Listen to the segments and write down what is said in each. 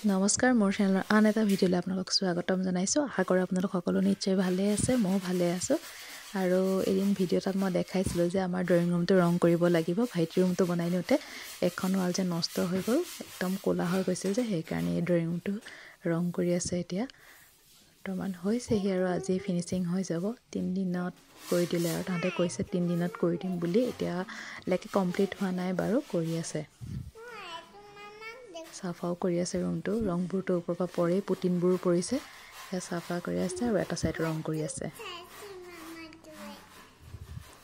নমস্কাৰ মোৰ চেনেলৰ আন এটা ভিডিঅ'লৈ আপোনালোকক স্বাগতম জনাইছোঁ। আশা কৰোঁ আপোনালোক সকলো নিশ্চয় ভালে আছে, ময়ো ভালে আছোঁ। আৰু এদিন ভিডিঅ' এটাত মই দেখাইছিলোঁ যে আমাৰ ড্ৰয়িং ৰুমটো ৰং কৰিব লাগিব। ভাইটিৰ ৰুমটো বনাই নিওঁতে এখন ৱাল যে নষ্ট হৈ গ'ল, একদম ক'লা হৈ গৈছিল যে, সেইকাৰণে এই ড্ৰয়িং ৰুমটো ৰং কৰি আছে। এতিয়া বৰ্তমান হৈছেহি আৰু আজি ফিনিচিং হৈ যাব। 3 দিনত কৰি দিলে আৰু তাহাঁতে কৈছে 3 দিনত কৰি দিম বুলি। এতিয়ালৈকে কমপ্লিট হোৱা নাই বাৰু, কৰি আছে। চাফাও কৰি আছে ৰুমটো, ৰংবোৰটো ওপৰৰ পৰা পৰেই, পুটিনবোৰো পৰিছে, সেয়া চাফা কৰি আছে আৰু এটা ছাইড ৰং কৰি আছে।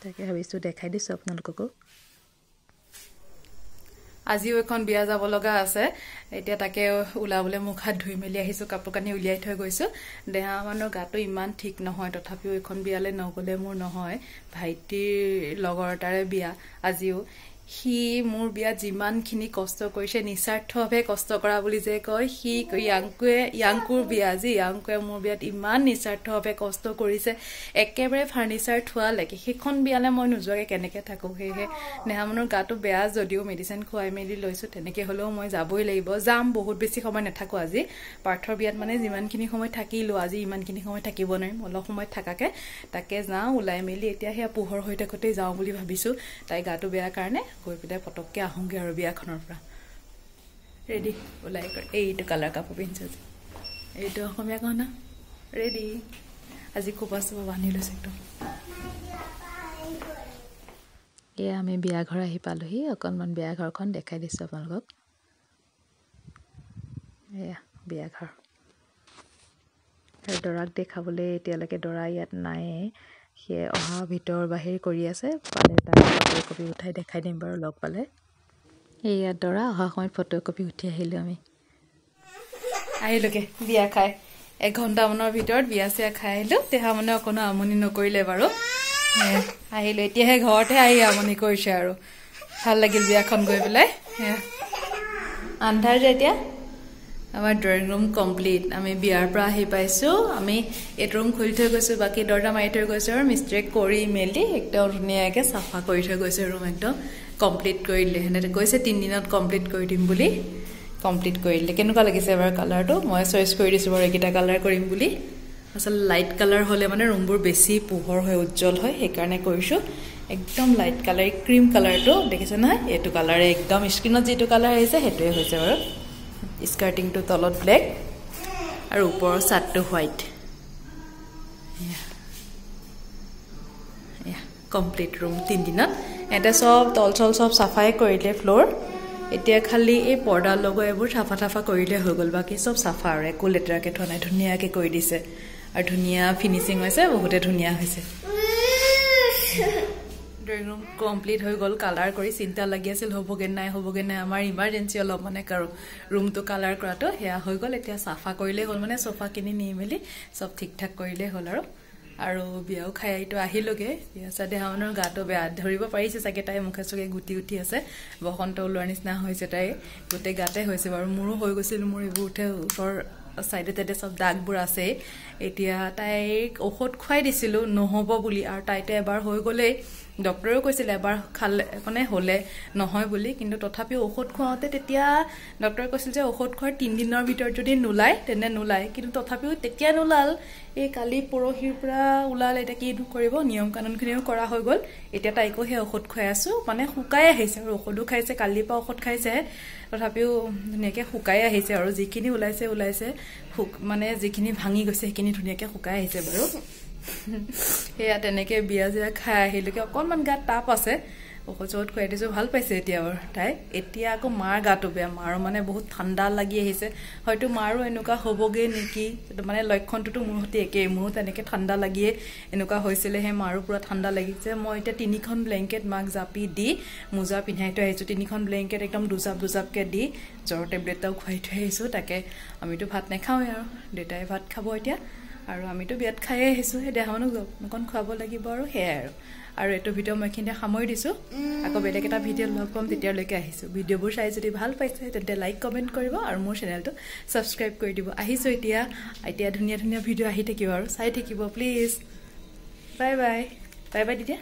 তাকে ভাবিছোঁ দেখাই দিছোঁ আপোনালোককো। আজিও এখন বিয়া যাব লগা আছে, এতিয়া তাকে ওলাবলৈ মুখ হাত ধুই মেলি আহিছোঁ, কাপোৰ কানি উলিয়াই থৈ গৈছোঁ। দেহা মানুহৰ গাটো ইমান ঠিক নহয়, তথাপিও এখন বিয়ালৈ নগ'লে মোৰ নহয়। ভাইটিৰ লগৰ এটাৰে বিয়া আজিও। সি মোৰ বিয়াত যিমানখিনি কষ্ট কৰিছে, নিস্বাৰ্থভাৱে কষ্ট কৰা বুলি যে কয়, সি য়াংকুৰ বিয়া আজি, য়াংকুৱে মোৰ বিয়াত ইমান নিস্বাৰ্থভাৱে কষ্ট কৰিছে, একেবাৰে ফাৰ্ণিচাৰ থোৱালৈকে। সেইখন বিয়ালৈ মই নোযোৱাকৈ কেনেকৈ থাকোঁ? সেয়েহে নেহা মানুহৰ গাটো বেয়া যদিও মেডিচিন খুৱাই মেলি লৈছোঁ, তেনেকৈ হ'লেও মই যাবই লাগিব। যাম, বহুত বেছি সময় নাথাকোঁ আজি। পাৰ্থৰ বিয়াত মানে যিমানখিনি সময় থাকিলোঁ, আজি ইমানখিনি সময় থাকিব নোৱাৰিম, অলপ সময় থাকাকৈ তাকে যাওঁ ওলাই মেলি। এতিয়া সেয়া পোহৰ হৈ থাকোঁতেই যাওঁ বুলি ভাবিছোঁ, তাই গাটো বেয়া কাৰণে। গৈ পেলাই পটককৈ আহোঁগৈ আৰু বিয়াখনৰ পৰা। ৰেডি ওলাই কৰি এইটো কালাৰ কাপোৰ পিন্ধিছোঁ আজি, এইটো অসমীয়া গহনা ৰেডি। আজি খোপা চোপা বান্ধি লৈছোঁ একদম। এয়া আমি বিয়া ঘৰ আহি পালোহি, অকণমান বিয়া ঘৰখন দেখাই দিছোঁ আপোনালোকক। এয়া বিয়া ঘৰ। আৰু দৰাক দেখাবলৈ এতিয়ালৈকে দৰা ইয়াত নাইয়ে, সেয়ে অহা ভিতৰ বাহিৰ কৰি আছে। পালে তাক ফটোকপি উঠাই দেখাই দিম বাৰু লগ পালে। এয়া দৰা, অহা সময়ত ফটোকপি উঠি আহিলোঁ আমি। আহিলোঁগৈ বিয়া খাই, 1 ঘণ্টামানৰ ভিতৰত বিয়া চিয়া খাই আহিলোঁ। দেহা মানে অকণো আমনি নকৰিলে বাৰু। আহিলোঁ, এতিয়াহে ঘৰতহে আহি আমনি কৰিছে আৰু। ভাল লাগিল বিয়াখন গৈ পেলাই। আন্ধাৰ যে এতিয়া। আমাৰ ড্ৰয়িং ৰুম কমপ্লিট। আমি বিয়াৰ পৰা আহি পাইছোঁ, আমি এইটো ৰুম খুলি থৈ গৈছোঁ, বাকী দৰ্জা মাৰি থৈ গৈছোঁ আৰু মিস্ত্ৰীয়ে কৰি মেলি একদম ধুনীয়াকৈ চাফা কৰি থৈ গৈছে। ৰুম একদম কমপ্লিট কৰি দিলে, সেনেকৈ কৈছে 3 দিনত কমপ্লিট কৰি দিম বুলি। কমপ্লিট কৰি দিলে। কেনেকুৱা লাগিছে এবাৰ কালাৰটো? মই চইচ কৰি দিছোঁ বাৰু এইকেইটা কালাৰ কৰিম বুলি। আচলতে লাইট কালাৰ হ'লে মানে ৰুমবোৰ বেছি পোহৰ হয়, উজ্জ্বল হয়, সেইকাৰণে কৰিছোঁ। একদম লাইট কালাৰ, ক্ৰীম কালাৰটো দেখিছে নহয়? এইটো কালাৰে একদম স্ক্ৰীণত যিটো কালাৰ আহিছে সেইটোৱে হৈছে বাৰু। স্কাৰ্টিংটো তলত ব্লেক আৰু ওপৰৰ চাৰ্টটো হোৱাইট। কমপ্লিট ৰুম 3 দিনত। এটা চব তল চল চব চাফাই কৰিলে, ফ্ল'ৰ। এতিয়া খালি এই পৰ্দা লগোৱা এইবোৰ চাফা কৰিলে হৈ গ'ল, বাকী চব চাফা আৰু একো লেতেৰাকৈ থোৱা নাই, ধুনীয়াকৈ কৰি দিছে আৰু ধুনীয়া ফিনিচিং হৈছে, বহুতে ধুনীয়া হৈছে। ড্ৰয়িং ৰুম কমপ্লিট হৈ গ'ল কালাৰ কৰি। চিন্তা লাগি আছিল হ'বগৈ নাই। আমাৰ ইমাৰ্জেঞ্চি অলপ মানে ৰুমটো কালাৰ কৰাটো, সেয়া হৈ গ'ল। এতিয়া চাফা কৰিলেই হ'ল, মানে চফাখিনি নি মেলি চব ঠিক ঠাক কৰিলেই হ'ল আৰু বিয়াও খাই আহিলোগৈ। বিয়া চাই দেহা মানুহৰ গাটো বেয়া, ধৰিব পাৰিছে চাগে, তাই মুখে চুখে গুটি উঠি আছে, বসন্ত ওলোৱাৰ নিচিনা হৈছে তাই, গোটেই গাতে হৈছে বাৰু। মোৰো হৈ গৈছিল, মোৰ এইবোৰ উঠে ওচৰ চাইডে চাইডে চব দাগবোৰ আছেই। এতিয়া তাইক ঔষধ খুৱাই দিছিলোঁ নহ'ব বুলি, আৰু তাইতে এবাৰ হৈ গ'লেই। ডক্টৰেও কৈছিলে এবাৰ খালে মানে হ'লে নহয় বুলি, কিন্তু তথাপিও ঔষধ খুৱাওঁতে তেতিয়া ডক্টৰে কৈছিল যে ঔষধ খোৱাৰ 3 দিনৰ ভিতৰত যদি নোলায় তেনে নোলায়, কিন্তু তথাপিও তেতিয়া নোলাল। এই কালি পৰহিৰ পৰা ওলাল। এতিয়া কি কৰিব, নিয়ম কানুনখিনিও কৰা হৈ গ'ল। এতিয়া তাইকো সেই ঔষধ খুৱাই আছোঁ, মানে শুকাই আহিছে আৰু ঔষধো খাইছে, কালিৰ পৰা ঔষধ খাইছে, তথাপিও ধুনীয়াকৈ শুকাই আহিছে আৰু যিখিনি ওলাইছে মানে যিখিনি ভাঙি গৈছে সেইখিনি ধুনীয়াকৈ শুকাই আহিছে বাৰু। সেয়া তেনেকৈ বিয়া চিয়া খাই আহিলোকে। অকণমান গাত তাপ আছে, ঔষধ চৌষধ খুৱাই দিছোঁ, ভাল পাইছে এতিয়া বাৰু তাই। এতিয়া আকৌ মাৰ গাটো বেয়া, মাৰো মানে বহুত ঠাণ্ডা লাগি আহিছে, হয়তো মাৰো এনেকুৱা হ'বগৈ নেকি, মানে লক্ষণটোতো মোৰ সৈতে একেই, মোৰো তেনেকৈ ঠাণ্ডা লাগিয়ে এনেকুৱা হৈছিলেহে, মাৰো পূৰা ঠাণ্ডা লাগিছে। মই এতিয়া 3খন ব্লেংকেট মাক জাপি দি মোজা পিন্ধাই থৈ আহিছোঁ, 3খন ব্লেংকেট একদম দুজাপকৈ দি জ্বৰ টেবলেট এটাও খুৱাই থৈ আহিছোঁ। তাকে আমিতো ভাত নাখাওঁৱেই আৰু, দেউতাই ভাত খাব এতিয়া, আৰু আমিতো বিয়াত খায়ে আহিছোঁ, সেই দেহা মানুহক অকণ খুৱাব লাগিব আৰু সেয়াই আৰু এইটো ভিডিঅ' মই এইখিনিতে সামৰি দিছোঁ। আকৌ বেলেগ এটা ভিডিঅ' লগ পাম, তেতিয়ালৈকে আহিছোঁ। ভিডিঅ'বোৰ চাই যদি ভাল পাইছে তেন্তে লাইক কমেণ্ট কৰিব আৰু মোৰ চেনেলটো ছাবস্ক্ৰাইব কৰি দিব। আহিছোঁ এতিয়া ধুনীয়া ধুনীয়া ভিডিঅ' আহি থাকিব আৰু চাই থাকিব please. Bye bye. Bye by the দিয়া,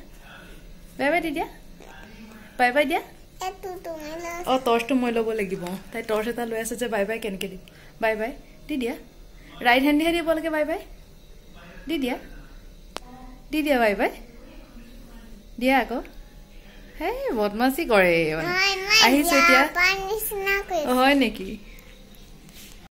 বাই বাই দি দিয়া, বাই বাই দিয়া। টৰ্চটো মই ল'ব লাগিব তাই টৰ্চ এটা লৈ আছে যে বাই বাই কেনেকৈ দিম বাই বাই দি দিয়া ৰাইট হেণ্ডেহে দিব লাগে বাই বাই দি দিয়া বাই বাই দিয়া আকৌ হে বদমাচি কৰে আহিছো এতিয়া হয় নেকি